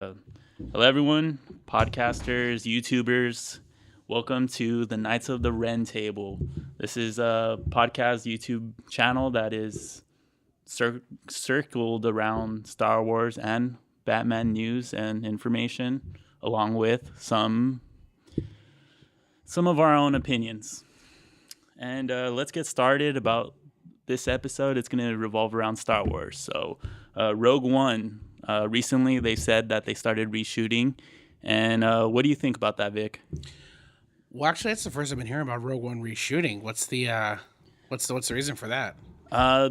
Hello, everyone, podcasters, YouTubers. Welcome to the Knights of the Ren Table. This is a podcast YouTube channel that is circled around Star Wars and Batman news and information, along with some of our own opinions. And let's get started about this episode. It's going to revolve around Star Wars. So, Rogue One. Recently, they said that they started reshooting. And what do you think about that, Vic? Well, actually, that's the first I've been hearing about Rogue One reshooting. What's the reason for that?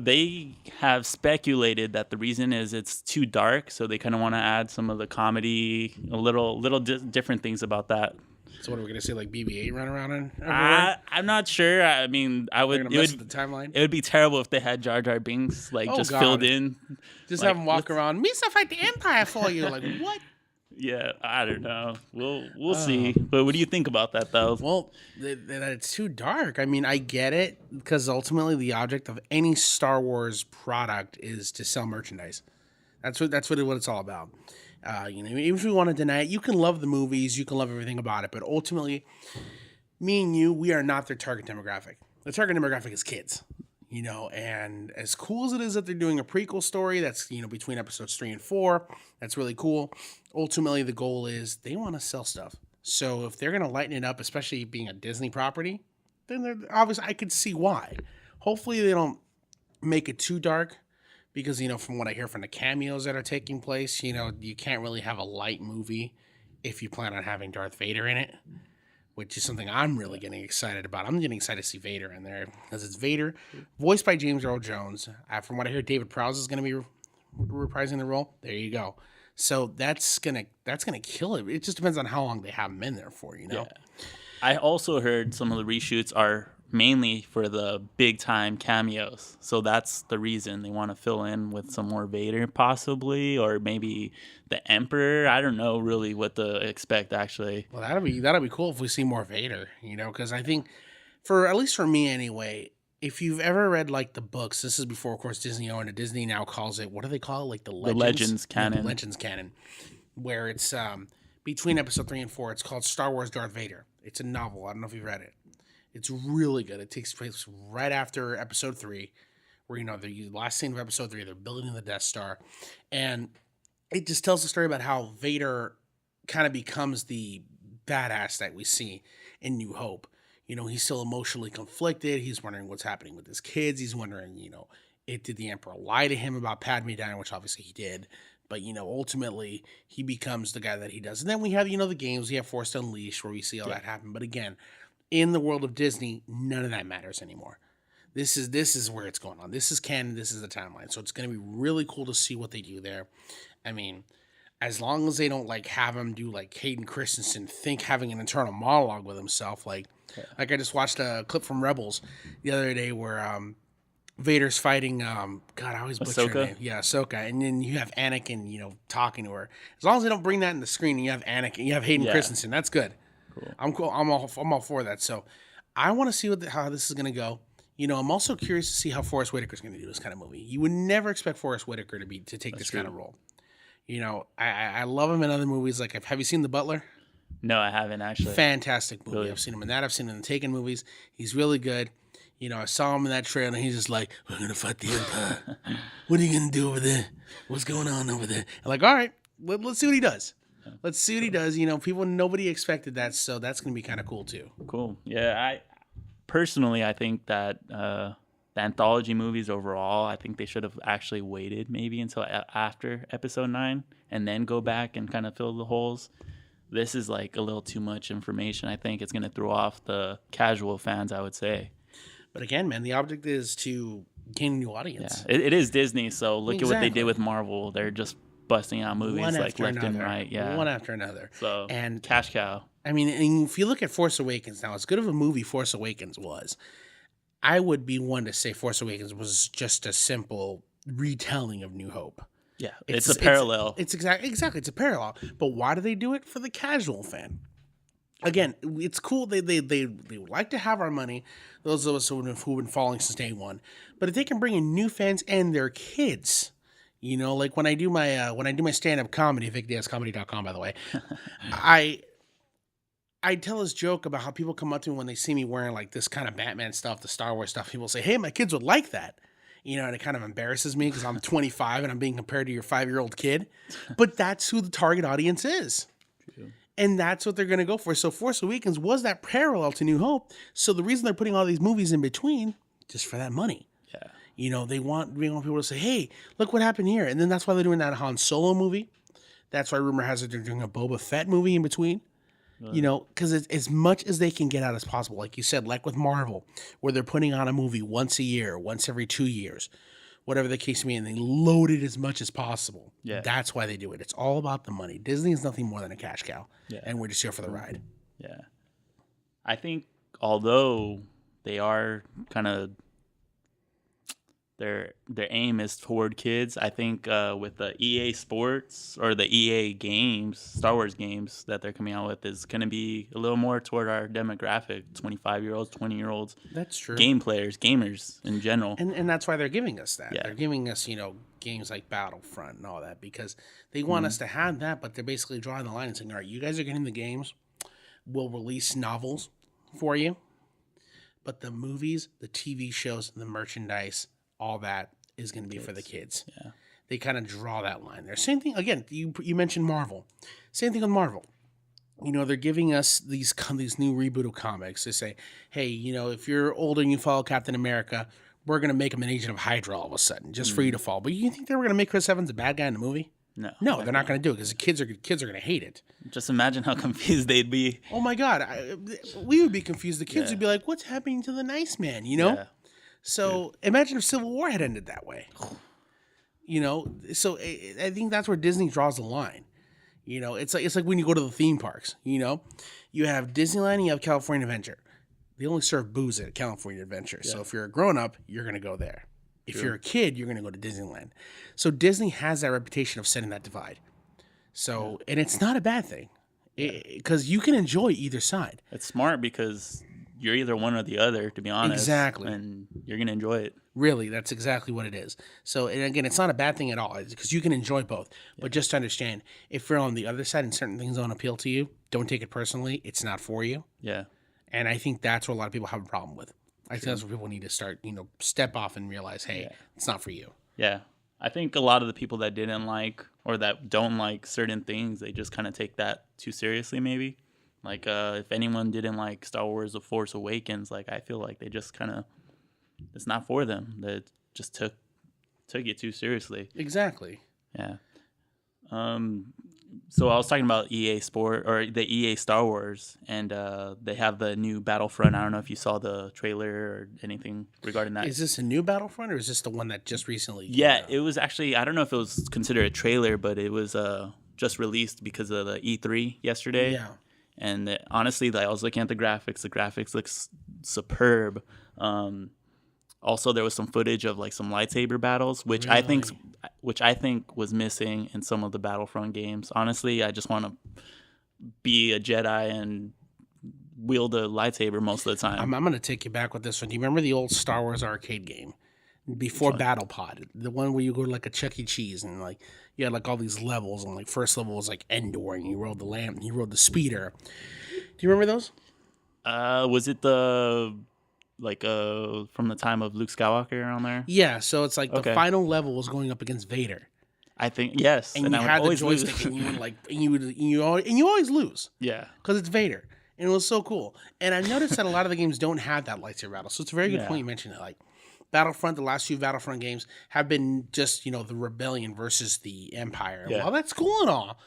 They have speculated that the reason is it's too dark, so they kind of want to add some of the comedy, little different things about that. So what are we gonna see, like BB-8 run around and everywhere? I'm not sure. I mean, I would. Mess with the timeline. It would be terrible if they had Jar Jar Binks filled in. Just have him walk around. Misa fight the Empire for you. Like what? Yeah, I don't know. We'll see. But what do you think about that, though? Well, that it's too dark. I mean, I get it because ultimately the object of any Star Wars product is to sell merchandise. That's what it's all about. Even if you want to deny it, you can love the movies, you can love everything about it, but ultimately, me and you, we are not their target demographic. The target demographic is kids, and as cool as it is that they're doing a prequel story that's, between episodes 3 and 4, that's really cool. Ultimately, the goal is they want to sell stuff. So if they're going to lighten it up, especially being a Disney property, then they're obviously, I could see why. Hopefully they don't make it too dark. Because, from what I hear from the cameos that are taking place, you can't really have a light movie if you plan on having Darth Vader in it, which is something I'm really getting excited about. I'm getting excited to see Vader in there because it's Vader, voiced by James Earl Jones. From what I hear, David Prowse is going to be reprising the role. There you go. So that's gonna kill it. It just depends on how long they have him in there for, Yeah. I also heard some of the reshoots are mainly for the big time cameos. So that's the reason they want to fill in with some more Vader possibly, or maybe the Emperor. I don't know really what to expect actually. Well, that'll be cool if we see more Vader, because I think at least for me anyway, if you've ever read like the books, this is before of course Disney owned it. Disney now calls it, what do they call it? Like the Legends canon. The Legends canon, where it's between episode 3 and 4, it's called Star Wars Darth Vader. It's a novel. I don't know if you've read it. It's really good. It takes place right after episode 3, where, the last scene of episode 3, they're building the Death Star. And it just tells the story about how Vader kind of becomes the badass that we see in New Hope. He's still emotionally conflicted. He's wondering what's happening with his kids. He's wondering, did the Emperor lie to him about Padme dying, which obviously he did. But, ultimately, he becomes the guy that he does. And then we have, the games. We have Force Unleashed, where we see all that happen. But again, in the world of Disney, none of that matters anymore. This is where it's going on. This is canon. This is the timeline. So it's going to be really cool to see what they do there. I mean, as long as they don't have him do like Hayden Christensen having an internal monologue with himself. Like I just watched a clip from Rebels the other day where Vader's fighting. God, I always butcher her name. Yeah, Ahsoka, and then you have Anakin, talking to her. As long as they don't bring that in the screen, and you have Anakin, you have Hayden Christensen. That's good. Cool. I'm cool. I'm all for that. So I want to see how this is going to go. I'm also curious to see how Forrest Whitaker's going to do this kind of movie. You would never expect Forrest Whitaker to take this kind of role. I love him in other movies. Like, have you seen The Butler? No, I haven't actually. Fantastic movie. Really? I've seen him in that. I've seen him in the Taken movies. He's really good. I saw him in that trailer, and he's just like, "We're gonna fight the Empire. What are you gonna do over there? What's going on over there?" I'm like, all right, let's see what he does. Let's see what he does. Nobody expected that, so that's going to be kind of cool too. Cool. Yeah, I think that the anthology movies overall, I think they should have actually waited maybe until after episode 9 and then go back and kind of fill the holes. This is like a little too much information. I think it's going to throw off the casual fans, I would say. But again, man, the object is to gain a new audience. Yeah, it is Disney, so look at what they did with Marvel. They're just busting out movies one like left another. and right. Yeah, one after another. So and cash cow. I mean, and if you look at Force Awakens now, as good of a movie Force Awakens was, I would be one to say Force Awakens was just a simple retelling of New Hope. Yeah, it's a parallel. It's exactly it's a parallel. But why do they do it? For the casual fan. Again, it's cool. They like to have our money. Those of us who've been following since day one. But if they can bring in new fans and their kids, You know, like when I do my stand up comedy, vicdancecomedy.com, by the way, I I tell this joke about how people come up to me when they see me wearing like this kind of Batman stuff, the Star Wars stuff. People say, "Hey, my kids would like that." You know, and it kind of embarrasses me because I'm 25 and I'm being compared to your 5-year-old kid. But that's who the target audience is. True. And that's what they're going to go for. So Force Awakens was that parallel to New Hope. So the reason they're putting all these movies in between, just for that money. Yeah. You know, they want people to say, "Hey, look what happened here." And then that's why they're doing that Han Solo movie. That's why rumor has it they're doing a Boba Fett movie in between. You know, because as much as they can get out as possible, like you said, like with Marvel, where they're putting on a movie once a year, once every 2 years, whatever the case may be, and they load it as much as possible. Yeah. That's why they do it. It's all about the money. Disney is nothing more than a cash cow, Yeah. and we're just here for the ride. Yeah. I think although they are kind of their aim is toward kids, I think with the EA Sports or the EA games, Star Wars games that they're coming out with is going to be a little more toward our demographic, 25-year-olds, 20-year-olds, That's true. game players, gamers in general. And that's why they're giving us that. Yeah. They're giving us, you know, games like Battlefront and all that because they want us to have that, but they're basically drawing the line and saying, "All right, you guys are getting the games. We'll release novels for you. But the movies, the TV shows, the merchandise, all that is going to be for the kids." Yeah. They kind of draw that line there. Same thing, again, you mentioned Marvel. Same thing with Marvel. You know, they're giving us these new reboot of comics. They say, "Hey, you know, if you're older and you follow Captain America, we're going to make him an agent of Hydra all of a sudden, just for you to follow." But you think they were going to make Chris Evans a bad guy in the movie? No. No, they're not going to do it because the kids are going to hate it. Just imagine how confused they'd be. Oh my God, we would be confused. The kids Yeah. would be like, "What's happening to the nice man?" You know. Yeah. So imagine if Civil War had ended that way. You know, so I think that's where Disney draws the line. You know, it's like when you go to the theme parks. You know, you have Disneyland, and you have California Adventure. They only serve booze at California Adventure. So if you're a grown up, you're going to go there. If you're a kid, you're going to go to Disneyland. So Disney has that reputation of setting that divide. So, and it's not a bad thing because you can enjoy either side. It's smart because you're either one or the other, to be honest. Exactly. And you're going to enjoy it. Really, that's exactly what it is. So, and again, it's not a bad thing at all because you can enjoy both. But just understand, if you're on the other side and certain things don't appeal to you, don't take it personally. It's not for you. Yeah. And I think that's what a lot of people have a problem with. I think that's where people need to start, you know, step off and realize, hey, it's not for you. Yeah. I think a lot of the people that didn't like or that don't like certain things, they just kind of take that too seriously, maybe. Like, if anyone didn't like Star Wars The Force Awakens, like, I feel like they just kind of, it's not for them. They just took it too seriously. Exactly. Yeah. So I was talking about EA Sport or the EA Star Wars, and they have the new Battlefront. I don't know if you saw the trailer or anything regarding that. Is this a new Battlefront or is this the one that just recently came Yeah, out? it was actually, I don't know if it was considered a trailer, but it was just released because of the E3 yesterday. Yeah. And honestly, like, I was looking at the graphics. The graphics looks superb. Also, there was some footage of like some lightsaber battles, which I think was missing in some of the Battlefront games. Honestly, I just want to be a Jedi and wield a lightsaber most of the time. I'm going to take you back with this one. Do you remember the old Star Wars arcade game before Battle Pod? The one where you go to like a Chuck E. Cheese and like you had like all these levels, and like first level was like Endor, and you rode the lamp, and you rode the speeder. Do you remember those? Was it the from the time of Luke Skywalker on there? Yeah, so it's like the Okay. final level was going up against Vader, I think yes. and I you would had the always joystick, lose. and you would like, and you always lose Yeah. because it's Vader, and it was so cool. And I noticed that a lot of the games don't have that lightsaber battle, so it's a very good Yeah. point you mentioned it. Like Battlefront, the last few Battlefront games have been just, you know, the rebellion versus the Empire. Yeah. Well, that's cool and all.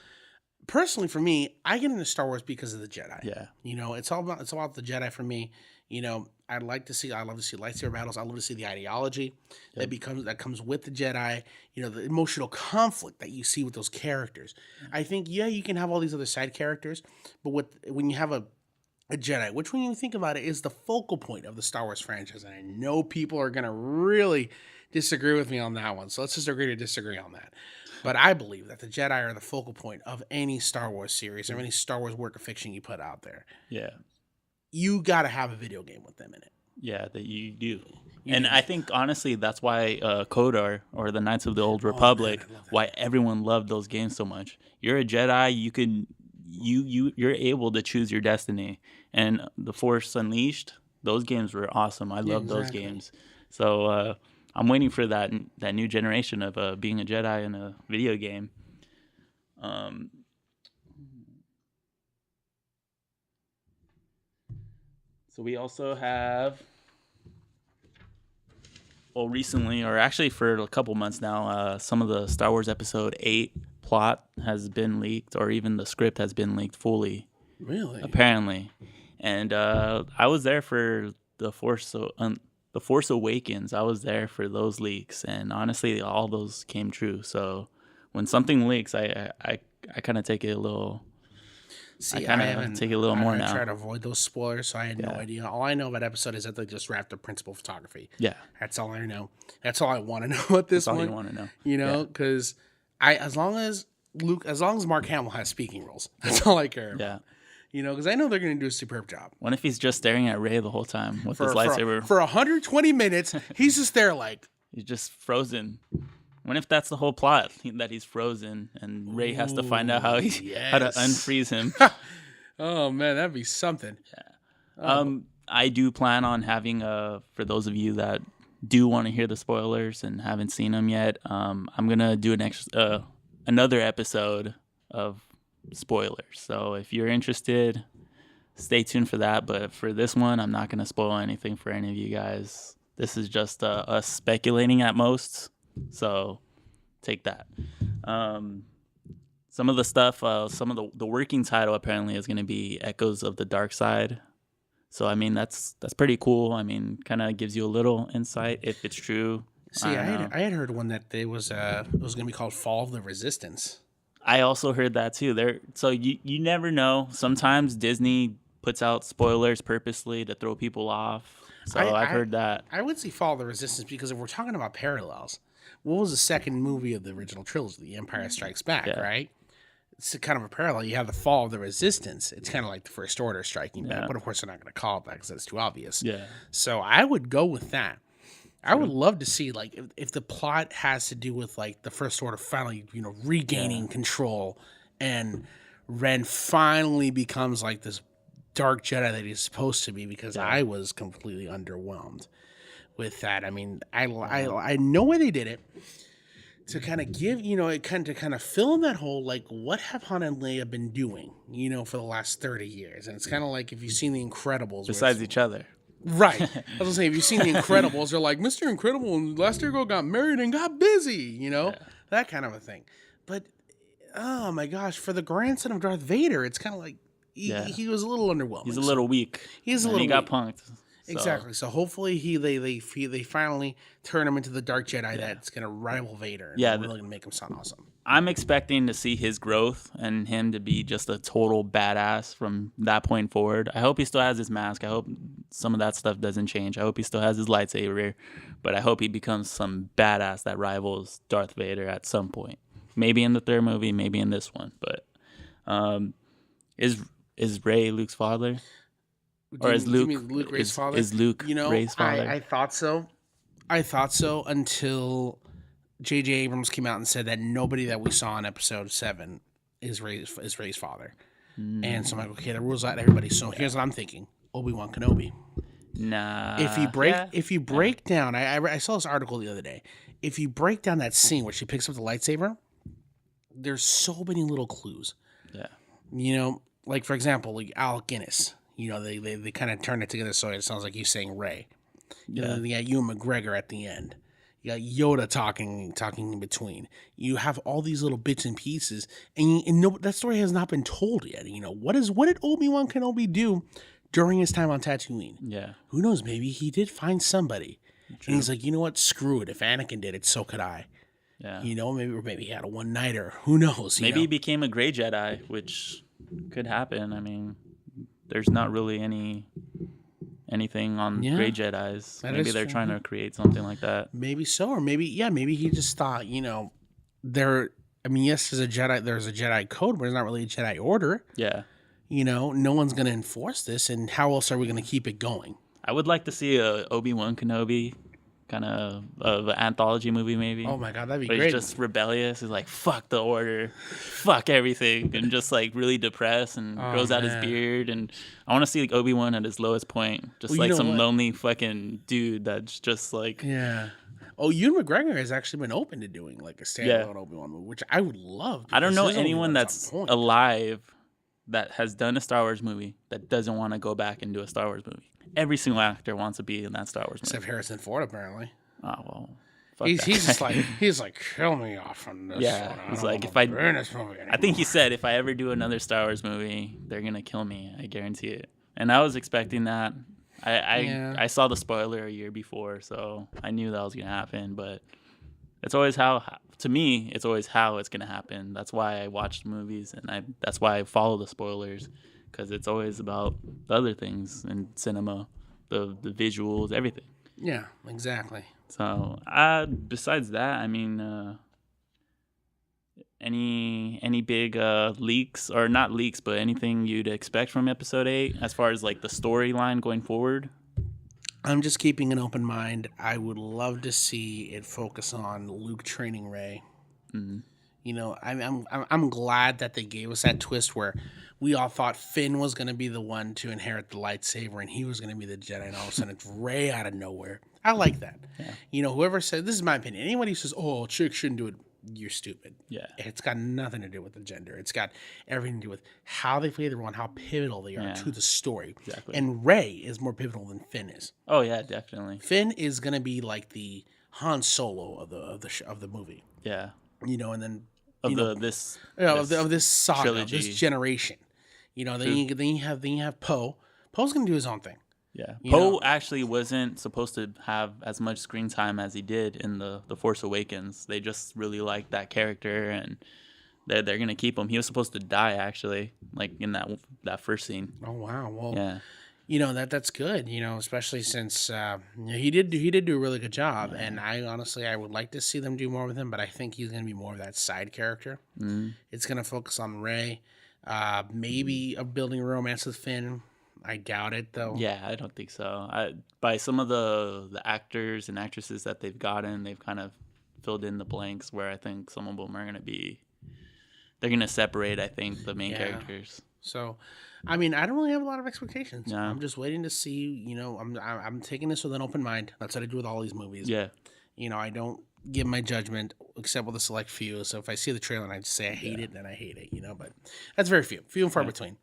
Personally, for me, I get into Star Wars because of the Jedi. Yeah. You know, it's all about the Jedi for me. You know, I love to see lightsaber battles. I love to see the ideology that comes with the Jedi. You know, the emotional conflict that you see with those characters. I think you can have all these other side characters, but when you have a Jedi, which when you think about it is the focal point of the Star Wars franchise, and I know people are gonna really disagree with me on that one. So let's just agree to disagree on that. But I believe that the Jedi are the focal point of any Star Wars series or any Star Wars work of fiction you put out there. Yeah. You got to have a video game with them in it. Yeah, that you do. You And do. I think honestly that's why Kodar or the Knights of the Old Oh man, Republic, I love that. why everyone loved those games so much. You're a Jedi, you're able to choose your destiny. And the Force Unleashed, those games were awesome. I Yeah, love those exactly. games. So I'm waiting for that new generation of being a Jedi in a video game. Um, so we also have, well, recently, or actually for a couple months now, some of the Star Wars Episode 8 plot has been leaked, or even the script has been leaked fully, Really? apparently. And I was there for the Force Awakens. I was there for those leaks, and honestly, all those came true. So when something leaks, I kind of take it a little. I See, I kind of haven't. take it a little more I now. try to avoid those spoilers, so I had no Yeah, idea. All I know about episode is that they just wrapped up principal photography. yeah. That's all I know. That's all I want to know at That's this all you point. want to know. You Yeah, know, because as long as Mark Hamill has speaking roles, that's all I care about. yeah. You know, because I know they're going to do a superb job. What if he's just staring at Ray the whole time with his lightsaber? For 120 minutes, he's just there like, He's just frozen. What if that's the whole plot, that he's frozen and Ray has to find out how how to yes. unfreeze him? Oh man, that'd be something. I do plan on having for those of you that do want to hear the spoilers and haven't seen them yet, I'm gonna do another episode of spoilers. So if you're interested, stay tuned for that. But for this one, I'm not gonna spoil anything for any of you guys. This is just us speculating at most. So take that. Some of the stuff, some of the working title apparently is going to be Echoes of the Dark Side. So I mean that's pretty cool. I mean, kind of gives you a little insight if it's true. See, I don't know. I had heard one that it was going to be called Fall of the Resistance. I also heard that too. So you never know. Sometimes Disney puts out spoilers purposely to throw people off. So I've heard that. I would say Fall of the Resistance because if we're talking about parallels, what was the second movie of the original trilogy? The Empire Strikes Back, Yeah. right? It's a kind of a parallel. You have the Fall of the Resistance. It's kind of like the First Order striking back, Yeah. but of course they're not going to call it that because that's too obvious. Yeah. So I would go with that. I would love to see like if the plot has to do with like the First Order finally, regaining control, and Ren finally becomes like this dark Jedi that he's supposed to be. Because I was completely underwhelmed with that. I mean, I know why they did it to kind of give it kind of fill in that hole. Like, what have Han and Leia been doing, for the last 30 years? And it's kind of like if you've seen The Incredibles, where Besides each other. right. I was gonna say, if you've seen The Incredibles, they're like, Mr. Incredible and Last Year Ago got married and got busy, that kind of a thing. But oh my gosh, for the grandson of Darth Vader, it's kind of like he was a little underwhelming. He's a little weak. He's a and little he got weak. punked. So, Exactly. So hopefully they finally turn him into the dark Jedi that's gonna rival Vader. And Yeah, really gonna make him sound awesome. I'm expecting to see his growth and him to be just a total badass from that point forward. I hope he still has his mask. I hope some of that stuff doesn't change. I hope he still has his lightsaber, but I hope he becomes some badass that rivals Darth Vader at some point. Maybe in the third movie, maybe in this one. But is Rey Luke's father? Or is Do you Luke mean Luke Rey's father? Is Luke Rey's father? I thought so. I thought so until J.J. Abrams came out and said that nobody that we saw in Episode 7 is Rey's father. And so I'm like, okay, the rules out everybody. So here's what I'm thinking: Obi-Wan Kenobi. Nah. If you break down, I saw this article the other day. If you break down that scene where she picks up the lightsaber, there's so many little clues. Yeah. Like for example, like Alec Guinness. They kind of turn it together so it sounds like you saying Rey. Yeah. You got Ewan McGregor at the end. You got Yoda talking in between. You have all these little bits and pieces, and that story has not been told yet. What did Obi-Wan Kenobi do during his time on Tatooine? Yeah. Who knows? Maybe he did find somebody, and he's like, you know what? Screw it. If Anakin did it, so could I. Yeah. Maybe he had a one-nighter. Who knows? Maybe he became a gray Jedi, which could happen. I mean, there's not really anything on gray Jedis. That Maybe is they're true. trying to create something like that. Maybe so, or maybe he just thought, there. I mean, yes, there's a Jedi code, but there's not really a Jedi order. Yeah. No one's going to enforce this, and how else are we going to keep it going? I would like to see a Obi-Wan Kenobi kind of an anthology movie, maybe. Oh my god, that'd be Where great. he's just rebellious. He's like, fuck the order, fuck everything, and just like really depressed and Oh grows out his man. beard. And I want to see like Obi-Wan at his lowest point, just Well, you like know some what? lonely fucking dude that's just like, Yeah. Oh, Ewan McGregor has actually been open to doing like a yeah. standalone Obi-Wan movie, which I would love I don't because know his anyone Obi-Wan's on that's point. alive that has done a Star Wars movie that doesn't want to go back and do a Star Wars movie. Every single actor wants to be in that Star Wars movie. Except Harrison Ford, apparently. Oh well, fuck He's that he's just guy. like kill me off from this Yeah, one. I he's don't like, want if to I- be in this movie anymore. I think he said if I ever do another Star Wars movie, they're gonna kill me. I guarantee it. And I was expecting that. Yeah. I saw the spoiler a year before, so I knew that was gonna happen. But it's always how to me, it's always how it's gonna happen. That's why I watch movies, and that's why I follow the spoilers, because it's always about the other things in cinema, the visuals, everything. Yeah, exactly. So besides that, I mean, any big leaks, or not leaks, but anything you'd expect from episode 8 as far as like the storyline going forward? I'm just keeping an open mind. I would love to see it focus on Luke training Rey. Mhm. You know, I'm glad that they gave us that twist where we all thought Finn was going to be the one to inherit the lightsaber and he was going to be the Jedi, and all of a sudden it's Rey out of nowhere. I like that. Yeah. You know, whoever said, this is my opinion. Anybody who says, "Oh, chicks shouldn't do it," you're stupid. Yeah. It's got nothing to do with the gender. It's got everything to do with how they play the role and how pivotal they are Yeah. to the story. Exactly. And Rey is more pivotal than Finn is. Oh yeah, definitely. Finn is going to be like the Han Solo of the movie. Yeah. You know, and then Of you know, this of this saga, of trilogy. this generation. You know, then you have Poe. Poe's gonna do his own thing. Yeah. You Poe know? actually wasn't supposed to have as much screen time as he did in the Force Awakens. They just really liked that character, and they're gonna keep him. He was supposed to die actually, like in that first scene. Oh wow, well, Yeah. you know that's good. You know, especially since you know, he did do a really good job, and I honestly I would like to see them do more with him, but I think he's gonna be more of that side character. Mhm. It's gonna focus on Rey, maybe a building a romance with Finn. I doubt it though. Yeah, I don't think so. By some of the actors and actresses that they've gotten, they've kind of filled in the blanks where I think some of them are gonna be. They're gonna separate, I think, the main Yeah. characters. So, I mean, I don't really have a lot of expectations. No. I'm just waiting to see. You know, I'm taking this with an open mind. That's what I do with all these movies. Yeah. You know, I don't give my judgment except with a select few. So if I see the trailer and I just say I hate it, then I hate it. You know, but that's very few and far between.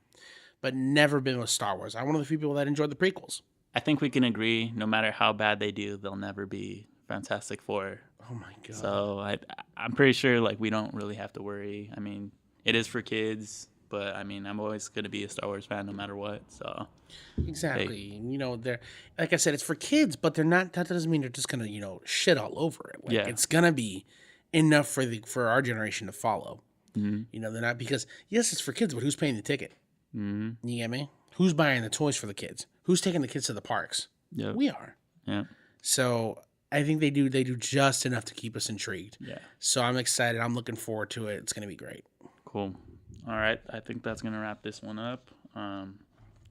But never been with Star Wars. I'm one of the few people that enjoyed the prequels. I think we can agree. No matter how bad they do, they'll never be Fantastic Four. Oh my god. So I'm pretty sure like we don't really have to worry. I mean, it is for kids, but I mean, I'm always gonna be a Star Wars fan no matter what. So Exactly. You know, they're like I said, it's for kids, but they're not. That doesn't mean they're just gonna shit all over it. Like, Yeah. it's gonna be enough for our generation to follow. Mhm. You know, they're not because yes, it's for kids, but who's paying the ticket? Mhm. You get me? Who's buying the toys for the kids? Who's taking the kids to the parks? Yep. We are. Yeah. So I think they do just enough to keep us intrigued. Yeah. So I'm excited. I'm looking forward to it. It's gonna be great. Cool. All right. I think that's gonna wrap this one up.